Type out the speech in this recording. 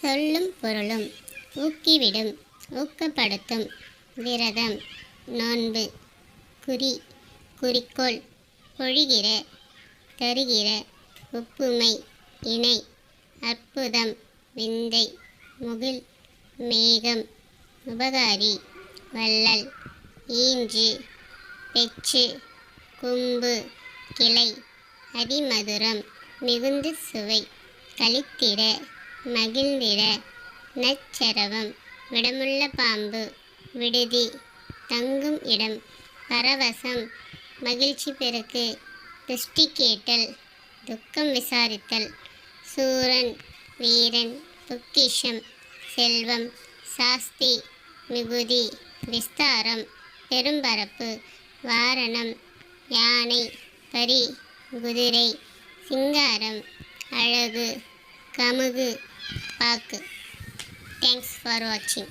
சொல்லும் பொருளும் ஊக்கிவிடும் ஊக்கப்படுத்தும் விரதம் நோன்பு குறி குறிக்கோள் பொழிகிற தருகிற ஒப்புமை இணை அற்புதம் விந்தை முகில் மேகம் உபகாரி வள்ளல் ஈன்று பெற்று கொம்பு கிளை அதிமதுரம் மிகுந்து சுவை களித்திட மகிழ்ந்திட நச்சரவம் விடமுள்ள பாம்பு விடுதி தங்கும் இடம் பரவசம் மகிழ்ச்சி பெருக்கு துஷ்டி கேட்டல் துக்கம் விசாரித்தல் சூரன் வீரன் பொக்கிஷம் செல்வம் சாஸ்தி மிகுதி விஸ்தாரம் பெரும்பரப்பு வாரணம் யானை பரி குதிரை சிங்காரம் அழகு கமுகு பாக்கு. தேங்க்ஸ் ஃபார் வாட்சிங்.